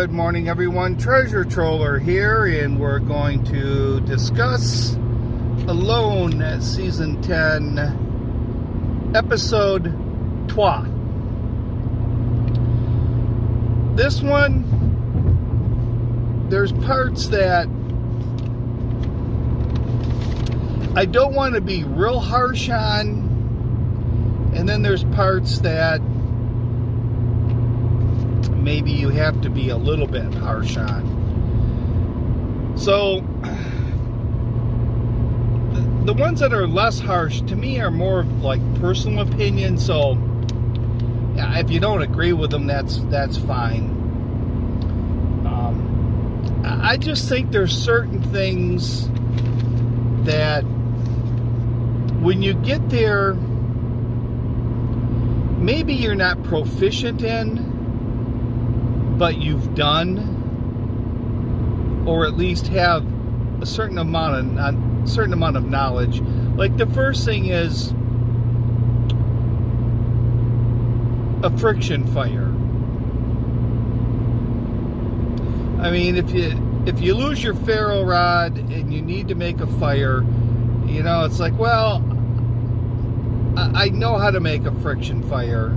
Good morning, everyone. Treasure Troller here, and we're going to discuss Alone Season 10, Episode 3. This one, there's parts that I don't want to be real harsh on, and then there's parts that maybe you have to be a little bit harsh on. So the ones that are less harsh to me are more of like personal opinion. So yeah, if you don't agree with them, that's fine. I just think there's certain things that when you get there, maybe you're not proficient in, but you've done, or at least have a certain amount of knowledge. Like the first thing is a friction fire. I mean, if you lose your ferro rod and you need to make a fire, you know, it's like, well, I know how to make a friction fire,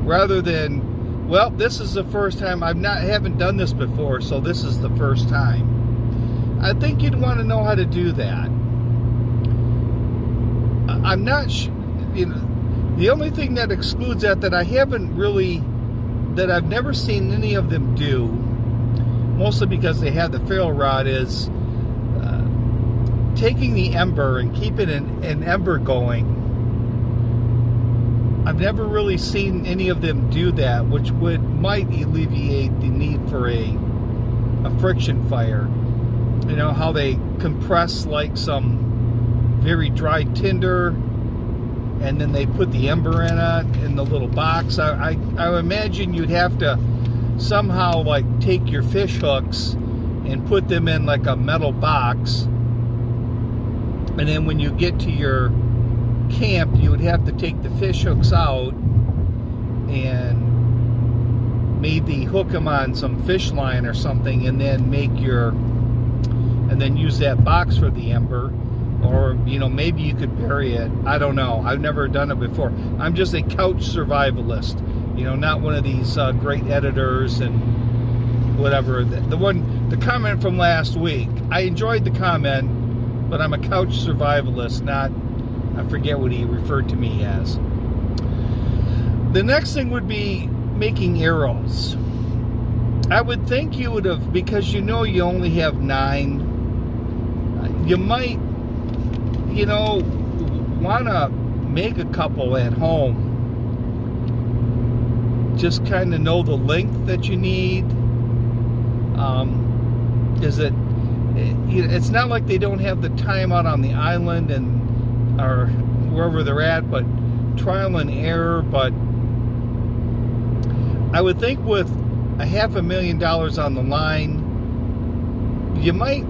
rather than, well, this is the first time. Haven't done this before, so this is the first time. I think you'd want to know how to do that. I'm not, you know, the only thing that excludes that I've never seen any of them do, mostly because they have the ferro rod, is taking the ember and keeping an ember going. I've never really seen any of them do that, which might alleviate the need for a friction fire. You know, how they compress like some very dry tinder, and then they put the ember in it in the little box. I imagine you'd have to somehow like take your fish hooks and put them in like a metal box, and then when you get to your camp, you would have to take the fish hooks out and maybe hook them on some fish line or something, and then use that box for the ember. Or, you know, maybe you could bury it. I don't know. I've never done it before. I'm just a couch survivalist, you know, not one of these great editors and whatever. The comment from last week, I enjoyed the comment, but I'm a couch survivalist, not, I forget what he referred to me as. The next thing would be making arrows. I would think you would have, because you know you only have 9, you might, you know, want to make a couple at home. Just kind of know the length that you need. It's not like they don't have the time out on the island or wherever they're at, but trial and error. But I would think with $500,000 on the line, you might,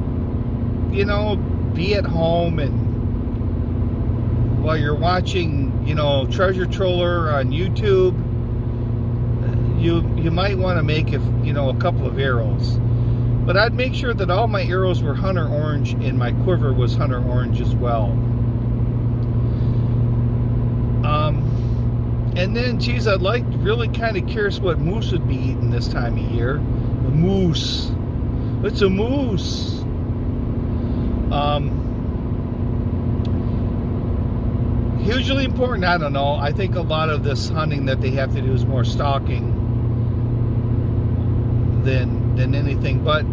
you know, be at home, and while you're watching, you know, Treasure Troller on YouTube, you might want to make, a couple of arrows. But I'd make sure that all my arrows were hunter orange and my quiver was hunter orange as well. And then, geez, I'd like, really kind of curious what moose would be eating this time of year. A moose. It's a moose. Hugely important, I don't know. I think a lot of this hunting that they have to do is more stalking than anything, but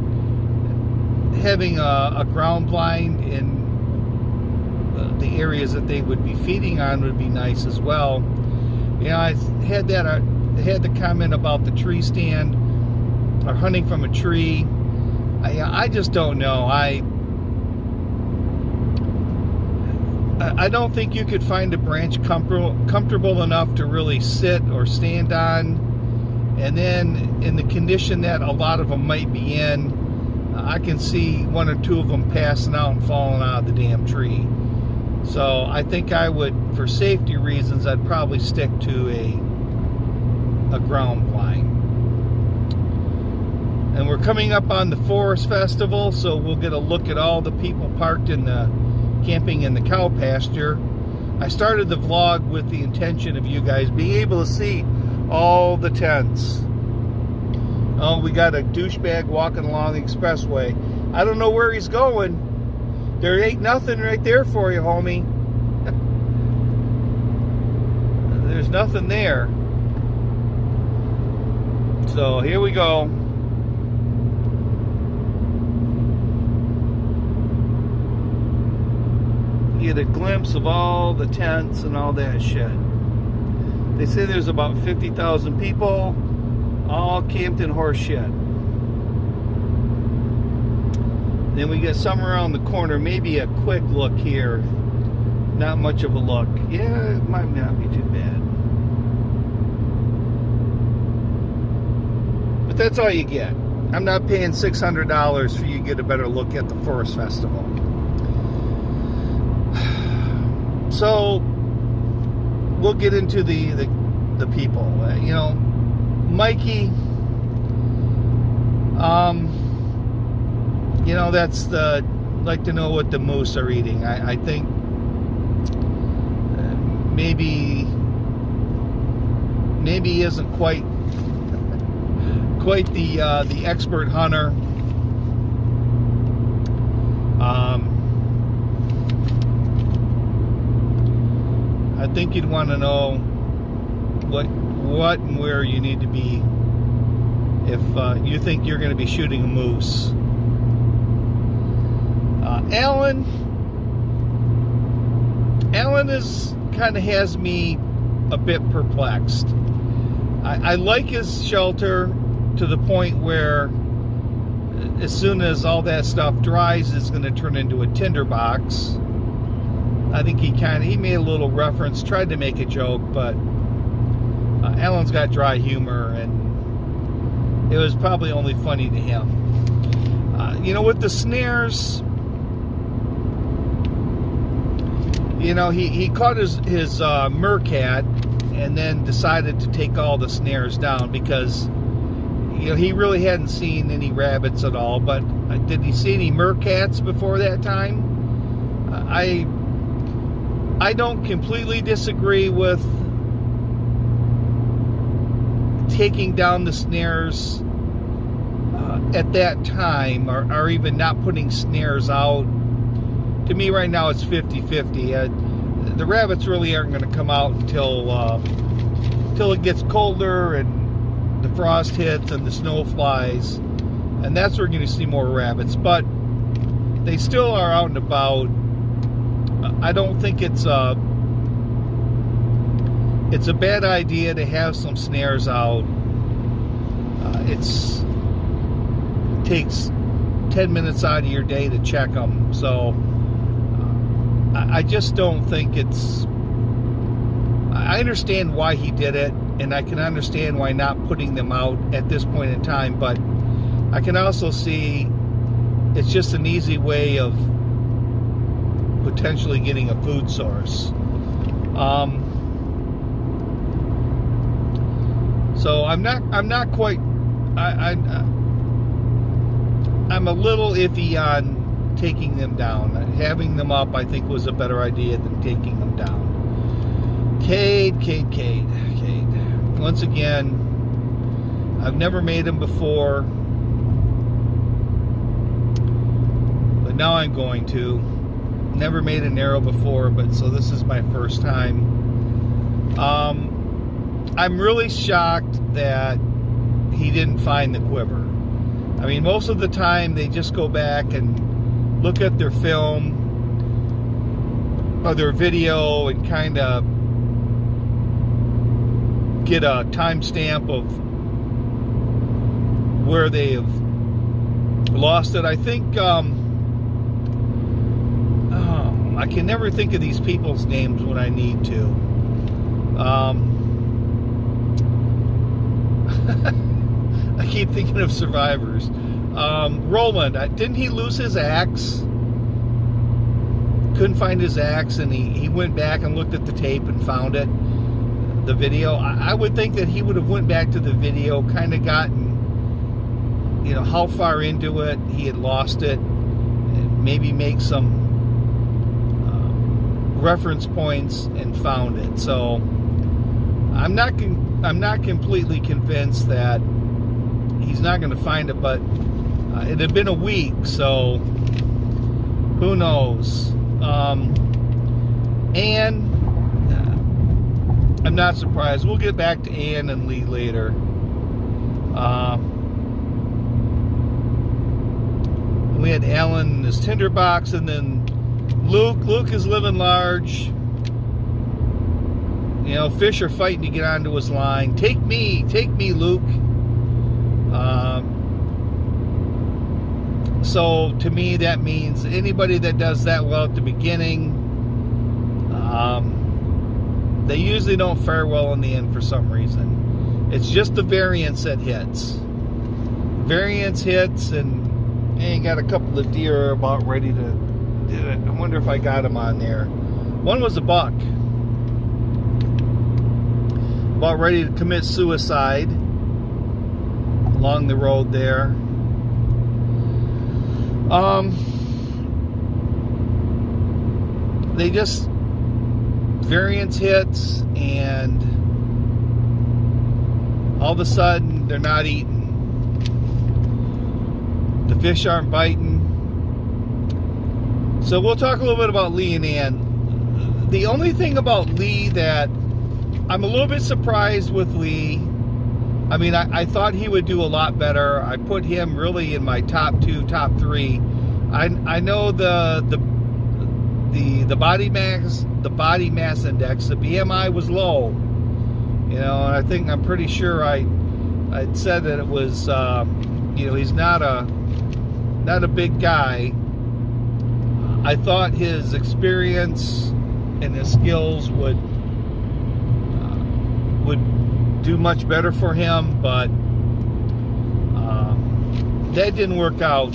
having a ground blind in the areas that they would be feeding on would be nice as well. You know, I had the comment about the tree stand or hunting from a tree. I just don't know. I don't think you could find a branch comfortable enough to really sit or stand on. And then in the condition that a lot of them might be in, I can see 1 or 2 of them passing out and falling out of the damn tree. So I think I would, for safety reasons, I'd probably stick to a ground blind. And we're coming up on the Forest Festival, so we'll get a look at all the people parked in the camping in the cow pasture. I started the vlog with the intention of you guys being able to see all the tents. Oh, we got a douchebag walking along the expressway. I don't know where he's going. There ain't nothing right there for you, homie. There's nothing there. So here we go. Get a glimpse of all the tents and all that shit. They say there's about 50,000 people all camped in horse shit. Then we get some around the corner. Maybe a quick look here. Not much of a look. Yeah, it might not be too bad. But that's all you get. I'm not paying $600 for you to get a better look at the Forest Festival. So we'll get into the people. You know, Mikey. You know, that's the like to know what the moose are eating. I think maybe he isn't quite the expert hunter. I think you'd want to know what and where you need to be if you think you're going to be shooting a moose. Alan is kind of has me a bit perplexed. I like his shelter to the point where as soon as all that stuff dries, it's going to turn into a tinderbox. I think he made a little reference, tried to make a joke, but Alan's got dry humor, and it was probably only funny to him. You know, with the snares, you know, he caught his meerkat and then decided to take all the snares down because, you know, he really hadn't seen any rabbits at all. But did he see any meerkats before that time? I don't completely disagree with taking down the snares at that time, or even not putting snares out. To me right now it's 50-50. The rabbits really aren't going to come out until it gets colder and the frost hits and the snow flies, and that's where you're going to see more rabbits. But they still are out and about. I don't think it's a bad idea to have some snares out. It takes 10 minutes out of your day to check them. So I just don't think it's... I understand why he did it, and I can understand why not putting them out at this point in time, but I can also see it's just an easy way of potentially getting a food source. So I'm not quite... I'm a little iffy on taking them down. Having them up, I think, was a better idea than taking them down. Cade. Once again, I've never made them before, but now I'm going to. Never made an arrow before, but so this is my first time. I'm really shocked that he didn't find the quiver. I mean, most of the time they just go back and look at their film or their video and kind of get a timestamp of where they have lost it. I think I can never think of these people's names when I need to. I keep thinking of survivors. Roland, didn't he lose his axe? Couldn't find his axe, and he went back and looked at the tape and found it, the video. I would think that he would have went back to the video, kind of gotten how far into it he had lost it, and maybe make some reference points and found it. So I'm not completely convinced that he's not going to find it, but it had been a week, so who knows. Anne, I'm not surprised. We'll get back to Anne and Lee later. We had Alan in his tinderbox, and then Luke is living large. Fish are fighting to get onto his line. Take me, Luke. So to me, that means anybody that does that well at the beginning, they usually don't fare well in the end for some reason. It's just the variance that hits. Variance hits, and got a couple of deer about ready to do it. I wonder if I got them on there. One was a buck, about ready to commit suicide along the road there. They just variance hits, and all of a sudden they're not eating. The fish aren't biting. So we'll talk a little bit about Lee and Ann. The only thing about Lee that I'm a little bit surprised with Lee, I thought he would do a lot better. I put him really in my top 2, top 3. I know the body mass index, the BMI was low. And I'm pretty sure I'd said that it was he's not a big guy. I thought his experience and his skills would do much better for him, but that didn't work out.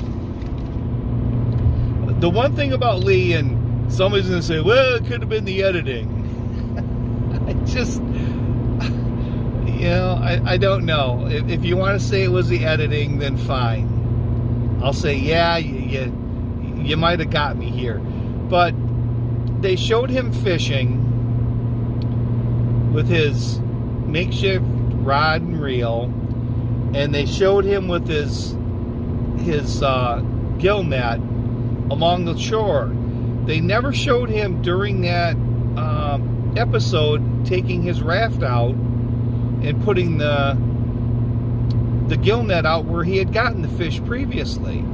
The one thing about Lee, and somebody's going to say, well, it could have been the editing. I don't know. If you want to say it was the editing, then fine. I'll say, yeah, you might have got me here. But they showed him fishing with his makeshift rod and reel, and they showed him with his gill net along the shore. They never showed him during that episode taking his raft out and putting the gill net out where he had gotten the fish previously.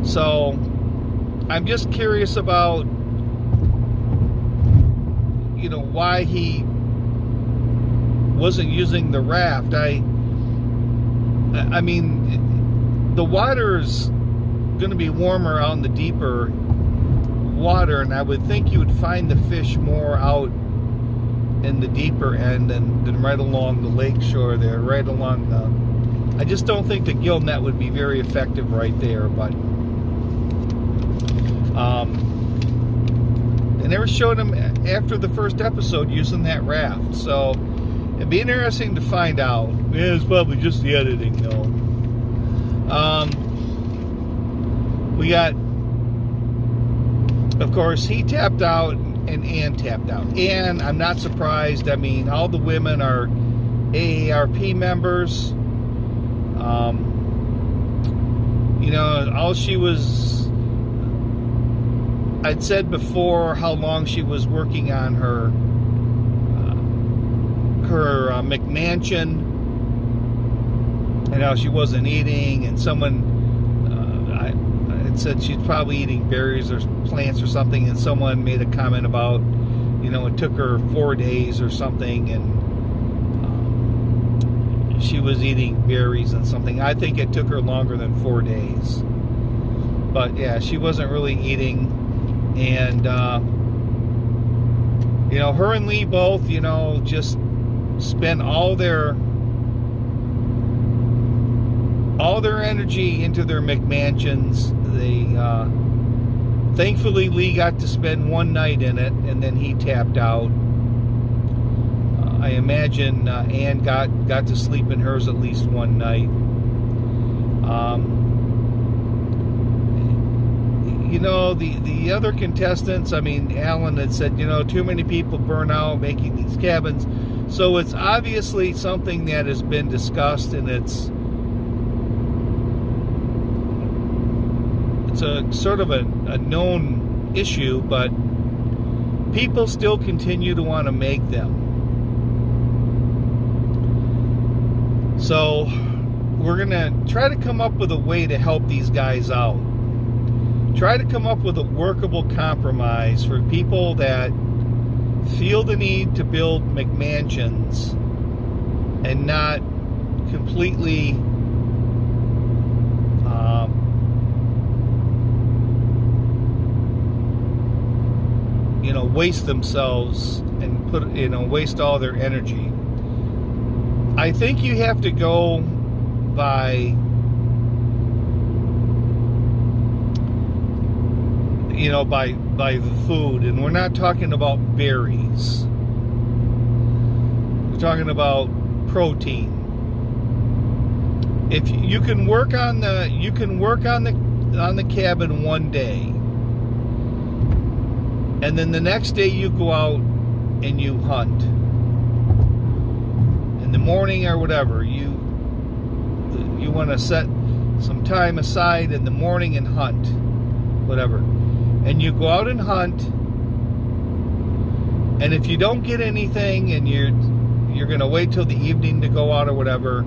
So I'm just curious about why he wasn't using the raft. I mean, the water's going to be warmer out in the deeper water, and I would think you would find the fish more out in the deeper end than right along the lake shore there, right along the... I just don't think the gill net would be very effective right there, but they never showed him after the first episode using that raft, so it'd be interesting to find out. Yeah, it's probably just the editing, though. We got, of course, he tapped out and Ann tapped out. Ann, I'm not surprised. I mean, all the women are AARP members. All she was... I'd said before how long she was working on her McMansion, and how she wasn't eating, and someone I said she's probably eating berries or plants or something, and someone made a comment about it took her 4 days or something, and she was eating berries and something. I think it took her longer than 4 days, but yeah, she wasn't really eating. And her and Lee both just spent all their energy into their McMansions. They thankfully Lee got to spend one night in it, and then he tapped out. I imagine Ann got to sleep in hers at least one night. The other contestants, I mean, Alan had said, too many people burn out making these cabins. So it's obviously something that has been discussed, and it's a sort of a known issue, but people still continue to want to make them. So we're going to try to come up with a way to help these guys out. Try to come up with a workable compromise for people that feel the need to build McMansions and not completely waste themselves and waste all their energy. I think you have to go by by the food, and we're not talking about berries. We're talking about protein. If you can work on the cabin one day, and then the next day you go out and you hunt. In the morning or whatever, you want to set some time aside in the morning and hunt, whatever. And you go out and hunt, and if you don't get anything and you're going to wait till the evening to go out or whatever,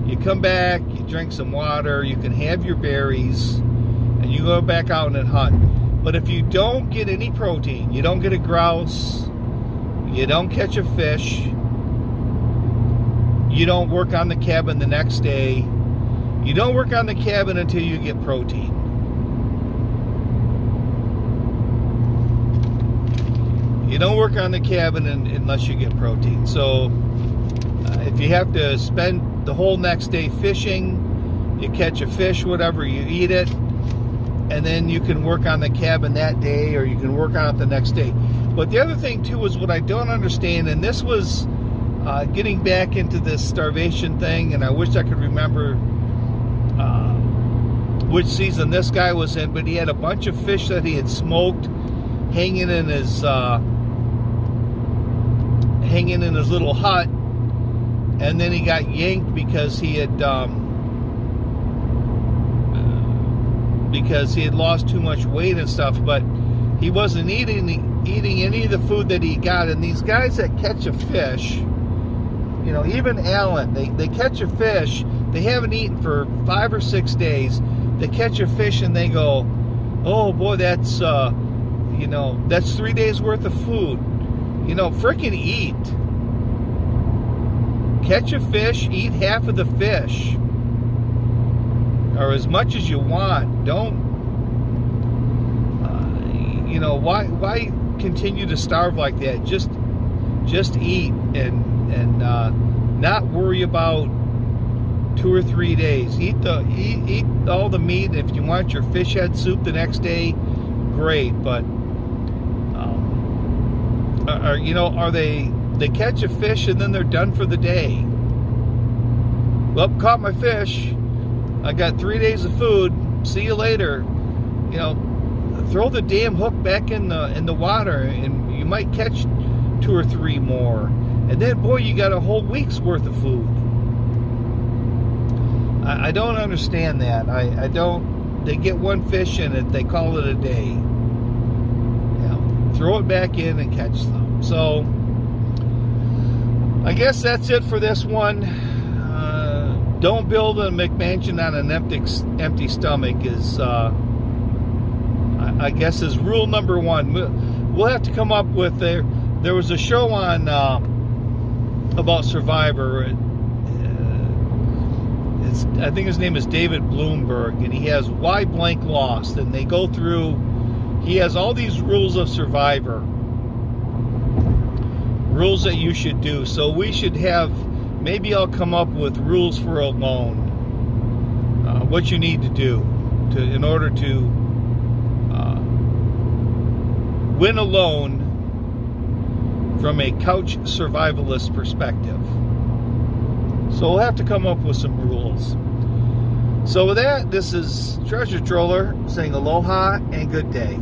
you come back, you drink some water, you can have your berries, and you go back out and hunt. But if you don't get any protein, you don't get a grouse, you don't catch a fish, you don't work on the cabin the next day, you don't work on the cabin until you get protein. You don't work on the cabin unless you get protein. So if you have to spend the whole next day fishing, you catch a fish, whatever, you eat it, and then you can work on the cabin that day, or you can work on it the next day. But the other thing too is what I don't understand, and this was getting back into this starvation thing, and I wish I could remember which season this guy was in, but he had a bunch of fish that he had smoked hanging in his little hut, and then he got yanked because he had lost too much weight and stuff, but he wasn't eating any of the food that he got. And these guys that catch a fish, even Alan, they catch a fish, they haven't eaten for 5 or 6 days, they catch a fish and they go, oh boy, that's 3 days worth of food. Frickin' eat. Catch a fish, eat half of the fish, or as much as you want. Don't, why continue to starve like that? Just eat and not worry about 2 or 3 days. Eat all the meat. If you want your fish head soup the next day, great. But they catch a fish and then they're done for the day. Well, caught my fish. I got 3 days of food. See you later. Throw the damn hook back in the water, and you might catch 2 or 3 more. And then, boy, you got a whole week's worth of food. I don't understand that. I don't. They get one fish in it, they call it a day. Throw it back in and catch them. So I guess that's it for this one. Don't build a McMansion on an empty stomach is, I guess, is rule number 1. We'll have to come up with there was a show on about Survivor. I think his name is David Bloomberg, and he has Why Blank Lost, and they go through. He has all these rules of Survivor, rules that you should do. So we should have, maybe I'll come up with rules for a loan, what you need to do in order to win a loan from a couch survivalist perspective. So we'll have to come up with some rules. So with that, this is Treasure Troller saying aloha and good day.